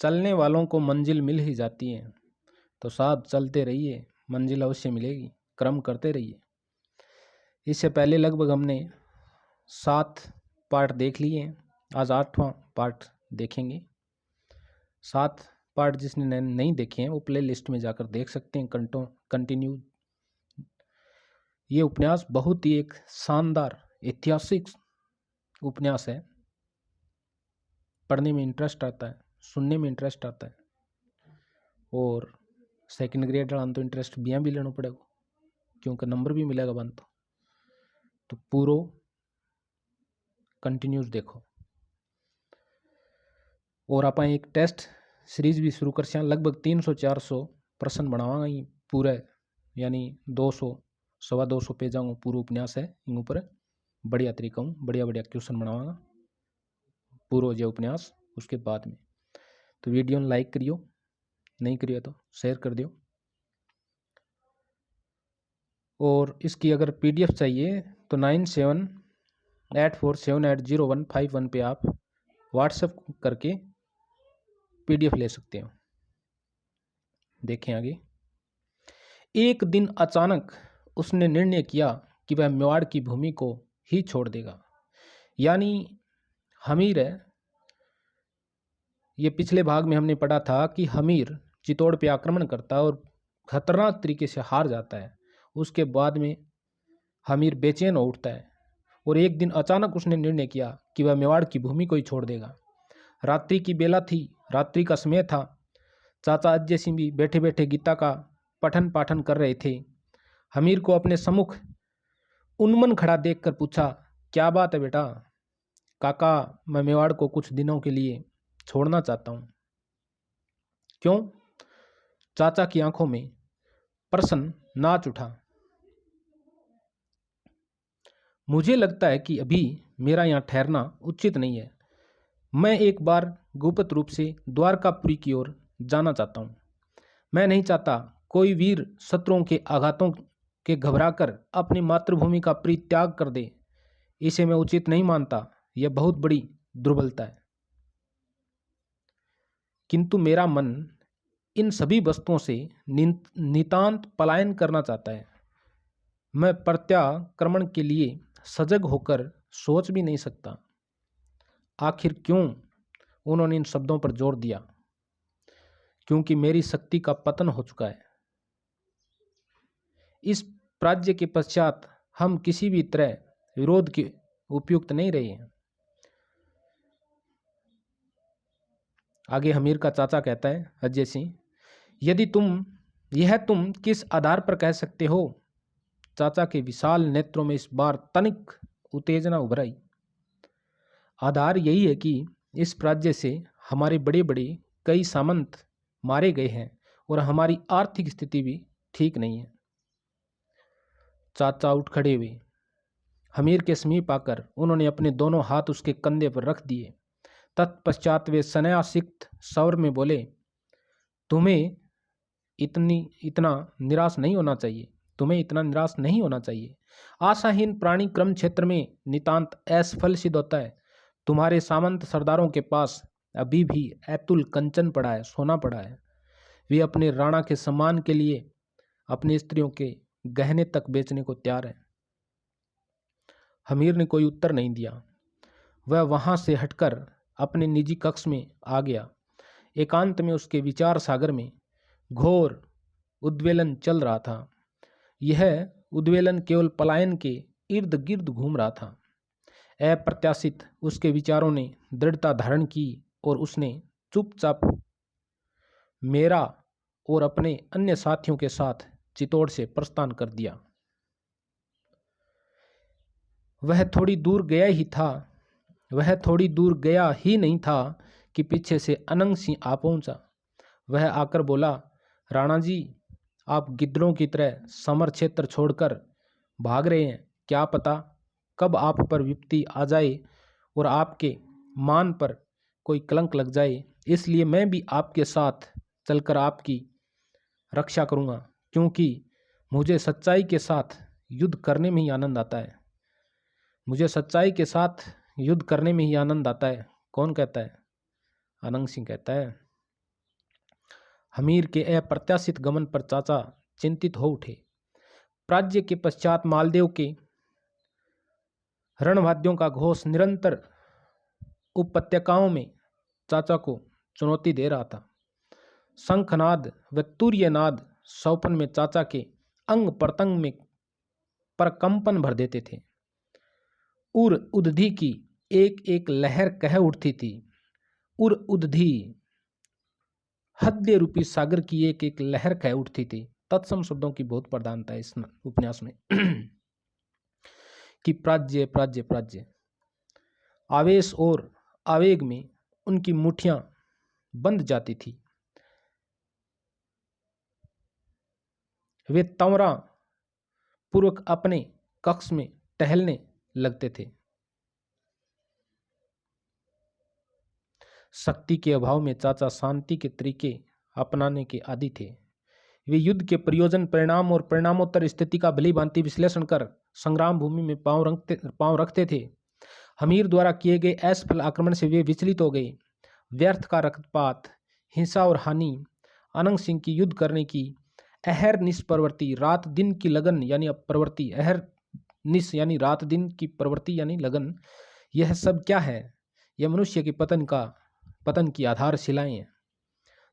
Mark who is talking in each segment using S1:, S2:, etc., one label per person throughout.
S1: चलने वालों को मंजिल मिल ही जाती है, तो साहब चलते रहिए, मंजिल अवश्य मिलेगी, क्रम करते रहिए। इससे पहले लगभग हमने 7 पार्ट देख लिए हैं, आज 8वां पार्ट देखेंगे। 7 पार्ट जिसने नहीं देखे हैं वो प्ले लिस्ट में जाकर देख सकते हैं। कंटिन्यू ये उपन्यास बहुत ही एक शानदार ऐतिहासिक उपन्यास है। पढ़ने में इंटरेस्ट आता है, सुनने में इंटरेस्ट आता है, और सेकंड ग्रेड वाला तो इंटरेस्ट भी लेना पड़ेगा क्योंकि नंबर भी मिलेगा बन तो पूरो कंटिन्यूस देखो। और आप एक टेस्ट सीरीज भी शुरू कर सकते, लगभग 300-400 प्रश्न बनावांगा ही पूरे, यानी 200 सवा 200 पेज पूरा उपन्यास है। इन ऊपर बढ़िया तरीका हूँ, बढ़िया बढ़िया क्वेश्चन बनावांगा पूरा जो उपन्यास। उसके बाद में तो वीडियो लाइक करियो, नहीं करियो तो शेयर कर दियो। और इसकी अगर पीडीएफ चाहिए तो 9784780151 पे आप व्हाट्सएप करके पीडीएफ ले सकते हो। देखें आगे। एक दिन अचानक उसने निर्णय किया कि वह मेवाड़ की भूमि को ही छोड़ देगा। यानी हमीर है, ये पिछले भाग में हमने पढ़ा था कि हमीर चित्तौड़ पे आक्रमण करता है और खतरनाक तरीके से हार जाता है। उसके बाद में हमीर बेचैन हो उठता है और एक दिन अचानक उसने निर्णय किया कि वह मेवाड़ की भूमि को ही छोड़ देगा। रात्रि की बेला थी, रात्रि का समय था। चाचा अजय सिंह भी बैठे बैठे गीता का पठन पाठन कर रहे थे। हमीर को अपने सम्मुख उन्मन खड़ा देखकर पूछा, क्या बात है बेटा? काका, मैं मेवाड़ को कुछ दिनों के लिए छोड़ना चाहता हूँ। क्यों? चाचा की आंखों में प्रश्न नाच उठा। मुझे लगता है कि अभी मेरा यहाँ ठहरना उचित नहीं है। मैं एक बार गुप्त रूप से द्वारकापुरी की ओर जाना चाहता हूँ। मैं नहीं चाहता कोई वीर शत्रुओं के आघातों के घबराकर अपनी मातृभूमि का परित्याग कर दे। इसे मैं उचित नहीं मानता, यह बहुत बड़ी दुर्बलता है। किंतु मेरा मन इन सभी वस्तुओं से नितांत पलायन करना चाहता है। मैं प्रत्याक्रमण के लिए सजग होकर सोच भी नहीं सकता। आखिर क्यों उन्होंने इन शब्दों पर जोर दिया? क्योंकि मेरी शक्ति का पतन हो चुका है। इस पराजय के पश्चात हम किसी भी तरह विरोध के उपयुक्त नहीं रहे हैं। आगे हमीर का चाचा कहता है अजय सिंह, यदि तुम किस आधार पर कह सकते हो? चाचा के विशाल नेत्रों में इस बार तनिक उत्तेजना उभर आई। आधार यही है कि इस पराजय से हमारे बड़े बड़े कई सामंत मारे गए हैं और हमारी आर्थिक स्थिति भी ठीक नहीं है। चाचा उठ खड़े हुए। हमीर के समीप आकर उन्होंने अपने दोनों हाथ उसके कंधे पर रख दिए। तत्पश्चात वे संन्यासिक्त स्वर में बोले, तुम्हें इतना निराश नहीं होना चाहिए। तुम्हें इतना निराश नहीं होना चाहिए। आशाहीन प्राणी क्रम क्षेत्र में नितांत असफल सिद्ध होता है। तुम्हारे सामंत सरदारों के पास अभी भी अतुल कंचन पड़ा है, सोना पड़ा है। वे अपने राणा के सम्मान के लिए अपनी स्त्रियों के गहने तक बेचने को तैयार है। हमीर ने कोई उत्तर नहीं दिया। वह वहां से हटकर अपने निजी कक्ष में आ गया। एकांत में उसके विचार सागर में घोर उद्वेलन चल रहा था। यह उद्वेलन केवल पलायन के इर्द गिर्द घूम रहा था। अप्रत्याशित उसके विचारों ने दृढ़ता धारण की और उसने चुपचाप मेरा और अपने अन्य साथियों के साथ चित्तौड़ से प्रस्थान कर दिया। वह थोड़ी दूर गया ही नहीं था कि पीछे से अनंग सिंह आ पहुंचा। वह आकर बोला, राणा जी, आप गिद्धों की तरह समर क्षेत्र छोड़कर भाग रहे हैं। क्या पता कब आप पर विपत्ति आ जाए और आपके मान पर कोई कलंक लग जाए। इसलिए मैं भी आपके साथ चलकर आपकी रक्षा करूंगा, क्योंकि मुझे सच्चाई के साथ युद्ध करने में ही आनंद आता है। मुझे सच्चाई के साथ युद्ध करने में ही आनंद आता है। कौन कहता है? अनंग सिंह कहता है। हमीर के अप्रत्याशित गमन पर चाचा चिंतित हो उठे। प्राज्य के पश्चात मालदेव के रणवाद्यों का घोष निरंतर उपत्यकाओं में चाचा को चुनौती दे रहा था। शंखनाद व तुर्यनाद सौपन में चाचा के अंग प्रत्यंग में प्रकंपन भर देते थे। उर उदधि की एक एक लहर कह उठती थी। उर उदधि हृदय रूपी सागर की एक एक लहर कह उठती थी। तत्सम शब्दों की बहुत प्रधानता है इस उपन्यास में कि प्राज्य प्राज्य प्राज्य। आवेश और आवेग में उनकी मुठियां बंध जाती थी। वे तंवरा पूर्वक अपने कक्ष में टहलने लगते थे। शक्ति के अभाव में चाचा शांति के तरीके अपनाने के आदी थे। वे युद्ध के प्रयोजन, परिणाम और परिणामोत्तर स्थिति का भली भांति विश्लेषण कर संग्राम भूमि में पांव रखते थे। हमीर द्वारा किए गए असफल आक्रमण से वे विचलित हो गए। व्यर्थ का रक्तपात, हिंसा और हानि, अनंग सिंह की युद्ध करने की अहरनिश प्रवृत्ति, रात दिन की लगन यानी प्रवृत्ति, अहरनिश यानी रात दिन की प्रवृत्ति यानी लगन, यह सब क्या है? यह मनुष्य के पतन की आधारशिलाएं हैं।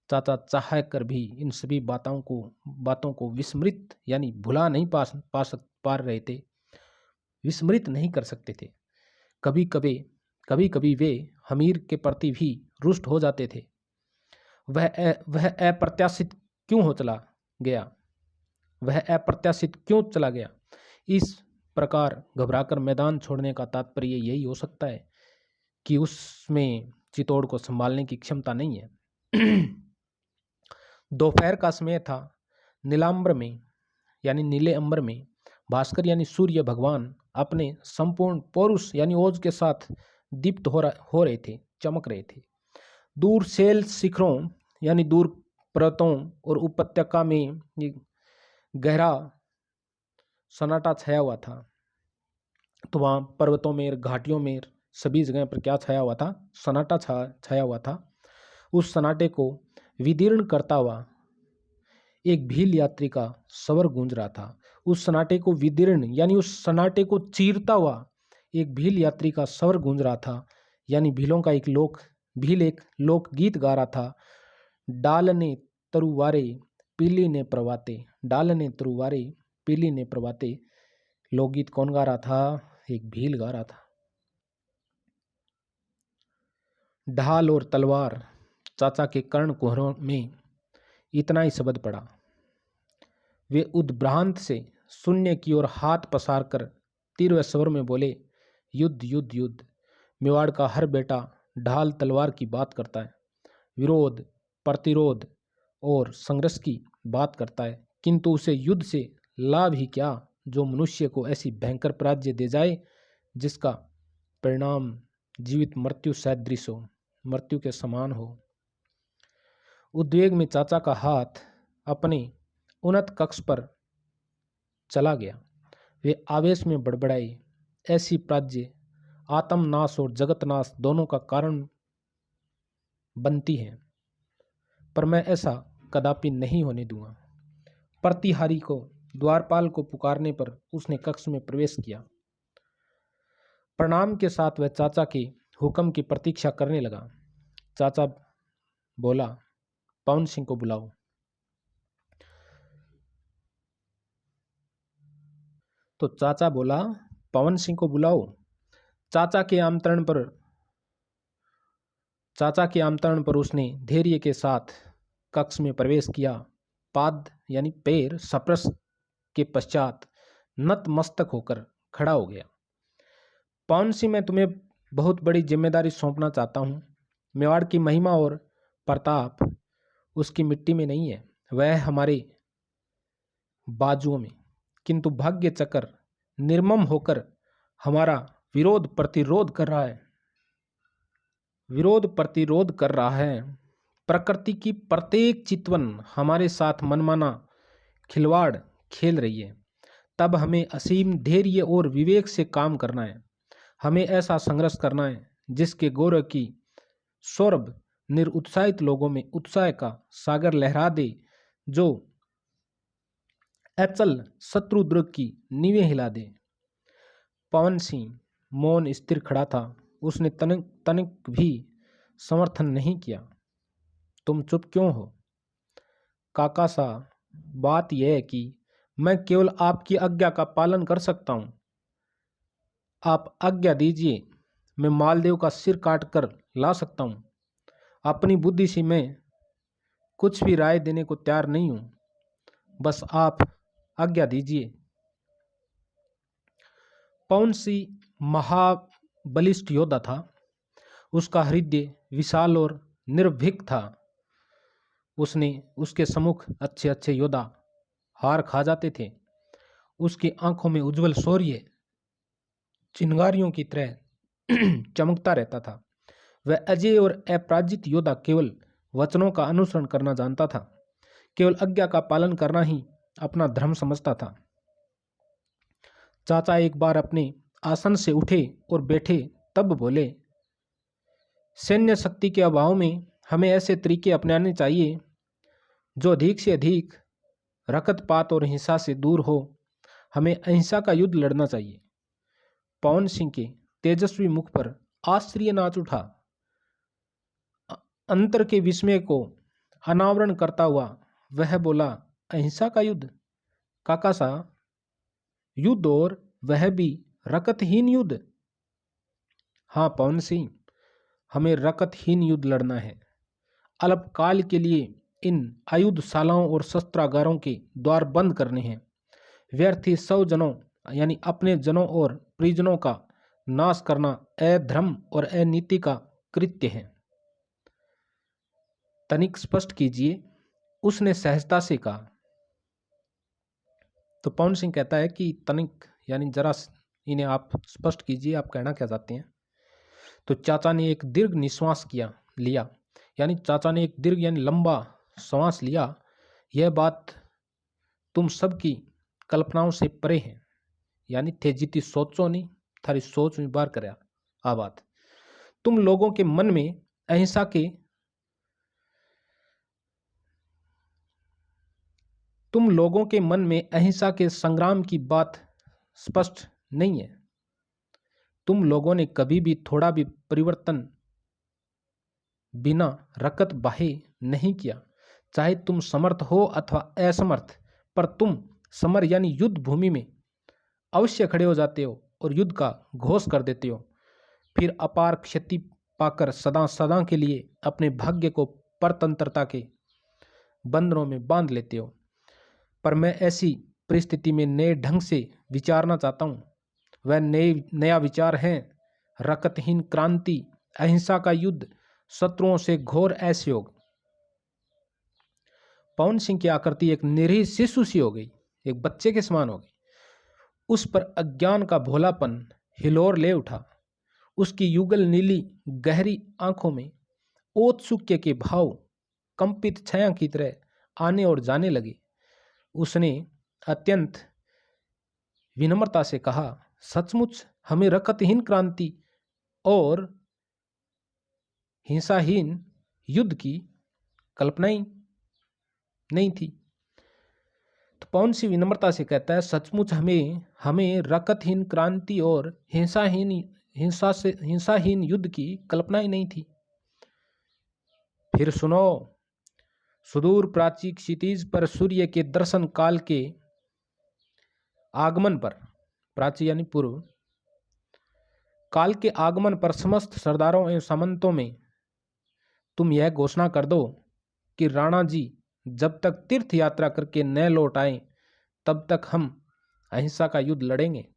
S1: चाचा चाह कर भी इन सभी बातों को विस्मृत यानी भुला नहीं पा रहे थे, विस्मृत नहीं कर सकते थे। कभी कभी वे हमीर के प्रति भी रुष्ट हो जाते थे। वह अप्रत्याशित क्यों चला गया? इस प्रकार घबराकर मैदान छोड़ने का तात्पर्य यही हो सकता है कि उसमें चित्तौड़ को संभालने की क्षमता नहीं है। दोपहर का समय था। नीलांबर में यानी नीले अंबर में भास्कर यानी सूर्य भगवान अपने संपूर्ण पौरुष यानी ओज के साथ दीप्त हो रहे थे, चमक रहे थे। दूर शैल शिखरों यानी दूर पर्वतों और उपत्यका में गहरा सन्नाटा छाया हुआ था। तो वहाँ पर्वतों में, घाटियों में, सभी जगह पर क्या छाया हुआ था? सन्नाटा छाया हुआ था। उस सन्नाटे को विदीर्ण करता हुआ एक भील यात्री का स्वर गूंज रहा था। उस सन्नाटे को विदीर्ण यानी उस सन्नाटे को चीरता हुआ एक भील यात्री का स्वर गूंज रहा था, यानी भीलों का एक लोकगीत गा रहा था। डालने तरुवारे पीली ने प्रवाते, डालने तरुवारे पीली ने प्रवाते। लोकगीत कौन गा रहा था? एक भील गा रहा था। ढाल और तलवार, चाचा के कर्ण कुहरों में इतना ही शब्द पड़ा। वे उद्भ्रांत से शून्य की ओर हाथ पसार कर तीव्र स्वर में बोले, युद्ध युद्ध युद्ध। मेवाड़ का हर बेटा ढाल तलवार की बात करता है, विरोध, प्रतिरोध और संघर्ष की बात करता है, किंतु उसे युद्ध से लाभ ही क्या जो मनुष्य को ऐसी भयंकर पराजय दे जाए जिसका परिणाम जीवित मृत्यु सदृश हो, मृत्यु के समान हो। उद्वेग में चाचा का हाथ अपने उन्नत कक्ष पर चला गया। वे आवेश में बड़बड़ाए, ऐसी पराजय आत्मनाश और जगतनाश दोनों का कारण बनती है, पर मैं ऐसा कदापि नहीं होने दूंगा। प्रतिहारी को, द्वारपाल को पुकारने पर उसने कक्ष में प्रवेश किया। प्रणाम के साथ वह चाचा के हुक्म की प्रतीक्षा करने लगा। चाचा बोला, पवन सिंह को बुलाओ। तो चाचा बोला, पवन सिंह को बुलाओ। चाचा के आमंत्रण पर उसने धैर्य के साथ कक्ष में प्रवेश किया। पाद यानी पैर स्पर्श के पश्चात नतमस्तक होकर खड़ा हो गया। पवन सिंह, मैं तुम्हें बहुत बड़ी जिम्मेदारी सौंपना चाहता हूँ। मेवाड़ की महिमा और प्रताप उसकी मिट्टी में नहीं है, वह हमारे बाजुओं में, किंतु भाग्य चक्र निर्मम होकर हमारा विरोध प्रतिरोध कर रहा है। प्रकृति की प्रत्येक चितवन हमारे साथ मनमाना खिलवाड़ खेल रही है। तब हमें असीम धैर्य और विवेक से काम करना है। हमें ऐसा संघर्ष करना है जिसके गौरव की सौरभ निरुत्साहित लोगों में उत्साह का सागर लहरा दे, जो अचल शत्रुद्र की नींवें हिला दे। पवन सिंह मौन स्थिर खड़ा था। उसने तनिक तनिक भी समर्थन नहीं किया। तुम चुप क्यों हो? काका साहब, बात यह है कि मैं केवल आपकी आज्ञा का पालन कर सकता हूं। आप आज्ञा दीजिए, मैं मालदेव का सिर काट कर ला सकता हूं। अपनी बुद्धि से मैं कुछ भी राय देने को तैयार नहीं हूं, बस आप आज्ञा दीजिए। पवन सिंह महाबलिष्ठ योद्धा था। उसका हृदय विशाल और निर्भीक था। उसके सम्मुख अच्छे अच्छे योद्धा हार खा जाते थे। उसकी आंखों में उज्जवल शौर्य चिंगारियों की तरह चमकता रहता था। वह अजय और अपराजित योद्धा केवल वचनों का अनुसरण करना जानता था। केवल आज्ञा का पालन करना ही अपना धर्म समझता था। चाचा एक बार अपने आसन से उठे और बैठे, तब बोले, सैन्य शक्ति के अभाव में हमें ऐसे तरीके अपनाने चाहिए जो अधिक से अधिक रकतपात और हिंसा से दूर हो। हमें अहिंसा का युद्ध लड़ना चाहिए। पवन सिंह के तेजस्वी मुख पर आश्चर्य नाच उठा। अंतर के विस्मय को अनावरण करता हुआ वह बोला, अहिंसा का युद्ध? काका साहब, युद्ध, और वह भी रकतहीन युद्ध? हाँ पवन सिंह, हमें रकतहीन युद्ध लड़ना है। अल्पकाल के लिए इन आयुधशालाओं और शस्त्रागारों के द्वार बंद करने हैं। व्यर्थी 100 जनों यानी अपने जनों और परिजनों का नाश करना अधर्म और अनीति का कृत्य है। तनिक स्पष्ट कीजिए, उसने सहजता से कहा। तो पवन सिंह कहता है कि तनिक यानी जरा इन्हें आप स्पष्ट कीजिए, आप कहना क्या चाहते हैं। तो चाचा ने एक दीर्घ निश्वास लिया, यानी चाचा ने एक दीर्घ यानी लंबा श्वास लिया। यह बात तुम सबकी कल्पनाओं से परे है, यानी थे जीती सोचो नहीं, थारी सोच में बार कर आ बात। तुम लोगों के मन में अहिंसा के संग्राम की बात स्पष्ट नहीं है। तुम लोगों ने कभी भी थोड़ा भी परिवर्तन बिना रकत बाहे नहीं किया। चाहे तुम समर्थ हो अथवा असमर्थ, पर तुम समर यानी युद्ध भूमि में अवश्य खड़े हो जाते हो और युद्ध का घोष कर देते हो। फिर अपार क्षति पाकर सदा सदा के लिए अपने भाग्य को परतंत्रता के बंधनों में बांध लेते हो। पर मैं ऐसी परिस्थिति में नए ढंग से विचारना चाहता हूँ। वह नया विचार है रकतहीन क्रांति, अहिंसा का युद्ध, शत्रुओं से घोर असहयोग। पवन सिंह की आकृति एक निरीह शिशु सी हो गई, एक बच्चे के समान हो गई। उस पर अज्ञान का भोलापन हिलोर ले उठा। उसकी युगल नीली गहरी आंखों में औत्सुक्य के भाव कंपित छाया की तरह आने और जाने लगे। उसने अत्यंत विनम्रता से कहा, सचमुच हमें रकतहीन क्रांति और हिंसाहीन युद्ध की कल्पना ही नहीं थी। तो पवन सिंह विनम्रता से कहता है, सचमुच हमें रकतहीन क्रांति और हिंसाहीन युद्ध की कल्पना ही नहीं थी। फिर सुनो, सुदूर प्राची क्षितिज पर सूर्य के दर्शन काल के आगमन पर, प्राची यानी पूर्व काल के आगमन पर समस्त सरदारों एवं सामंतों में तुम यह घोषणा कर दो कि राणा जी जब तक तीर्थ यात्रा करके न लौट आए तब तक हम अहिंसा का युद्ध लड़ेंगे।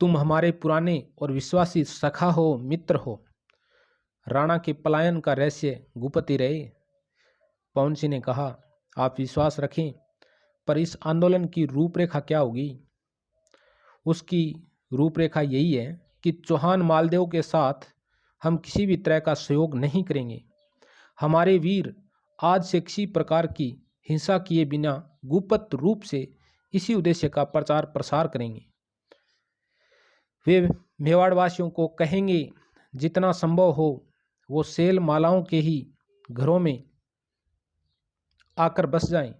S1: तुम हमारे पुराने और विश्वासी सखा हो, मित्र हो। राणा के पलायन का रहस्य गुप्त ही रहे। पवन सिंह ने कहा, आप विश्वास रखें, पर इस आंदोलन की रूपरेखा क्या होगी? उसकी रूपरेखा यही है कि चौहान मालदेव के साथ हम किसी भी तरह का सहयोग नहीं करेंगे। हमारे वीर आज से किसी प्रकार की हिंसा किए बिना गुप्त रूप से इसी उद्देश्य का प्रचार प्रसार करेंगे। वे मेवाड़ वासियों को कहेंगे जितना संभव हो वो सेल मालाओं के ही घरों में आकर बस जाएं।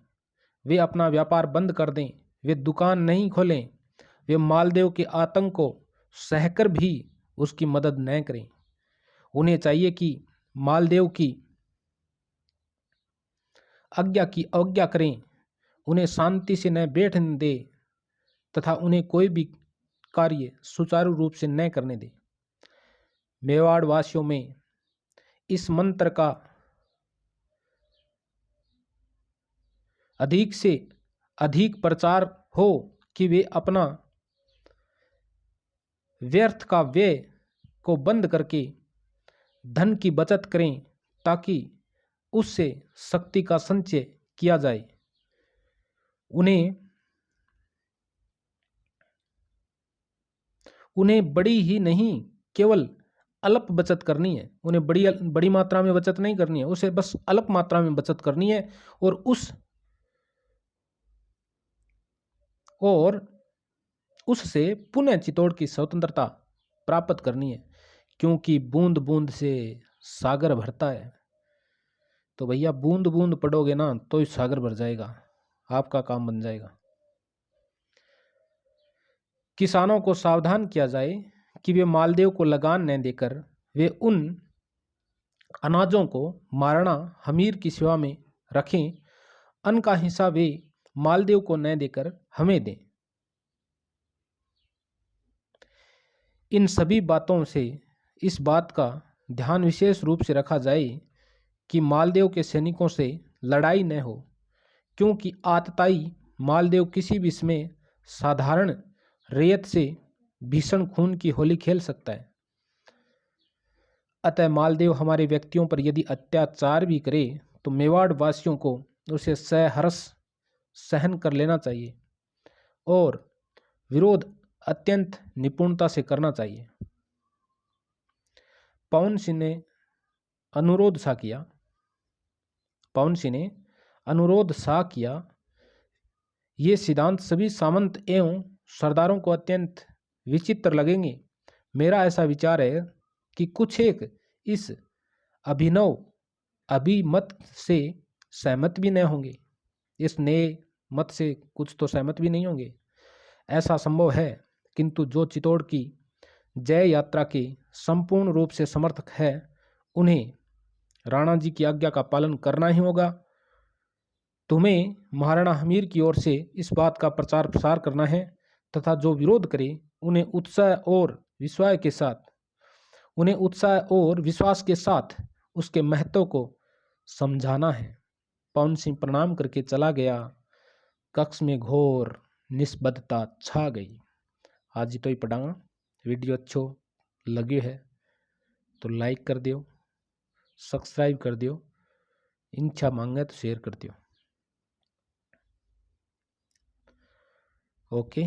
S1: वे अपना व्यापार बंद कर दें, वे दुकान नहीं खोलें, वे मालदेव के आतंक को सहकर भी उसकी मदद न करें। उन्हें चाहिए कि मालदेव की आज्ञा की अवज्ञा करें, उन्हें शांति से न बैठने दे तथा उन्हें कोई भी कार्य सुचारू रूप से न करने दे। मेवाड़ वासियों में इस मंत्र का अधिक से अधिक प्रचार हो कि वे अपना व्यर्थ का व्यय को बंद करके धन की बचत करें, ताकि उससे शक्ति का संचय किया जाए। उन्हें बड़ी ही नहीं, केवल अल्प बचत करनी है। उन्हें बड़ी मात्रा में बचत नहीं करनी है, उसे बस अल्प मात्रा में बचत करनी है और उससे पुनः चित्तौड़ की स्वतंत्रता प्राप्त करनी है। क्योंकि बूंद बूंद से सागर भरता है। तो भैया बूंद बूंद पढ़ोगे ना तो ही सागर भर जाएगा, आपका काम बन जाएगा। किसानों को सावधान किया जाए कि वे मालदेव को लगान न देकर वे उन अनाजों को महाराणा हमीर की सेवा में रखें। अन्न का हिस्सा वे मालदेव को न देकर हमें दें। इन सभी बातों से इस बात का ध्यान विशेष रूप से रखा जाए कि मालदेव के सैनिकों से लड़ाई न हो, क्योंकि आतताई मालदेव किसी भी समय साधारण रेत से भीषण खून की होली खेल सकता है। अतः मालदेव हमारे व्यक्तियों पर यदि अत्याचार भी करे तो मेवाड़ वासियों को उसे सहर्ष सहन कर लेना चाहिए और विरोध अत्यंत निपुणता से करना चाहिए। पवन सिंह ने अनुरोध सा किया। ये सिद्धांत सभी सामंत एवं सरदारों को अत्यंत विचित्र लगेंगे। मेरा ऐसा विचार है कि कुछ एक इस अभिनव अभिमत से सहमत भी न होंगे, इस नए मत से कुछ तो सहमत भी नहीं होंगे। ऐसा संभव है, किंतु जो चित्तौड़ की जय यात्रा के संपूर्ण रूप से समर्थक है, उन्हें राणा जी की आज्ञा का पालन करना ही होगा। तुम्हें महाराणा हमीर की ओर से इस बात का प्रचार प्रसार करना है तथा जो विरोध करे उन्हें उत्साह और विश्वास के साथ उसके महत्व को समझाना है। पवन सिंह प्रणाम करके चला गया। कक्ष में घोर निस्तब्धता छा गई। आज तो ही पढ़ाऊंगा। वीडियो अच्छो लगे है तो लाइक कर दियो, सब्सक्राइब कर दियो, इच्छा मांगे तो शेयर कर दियो। ओके।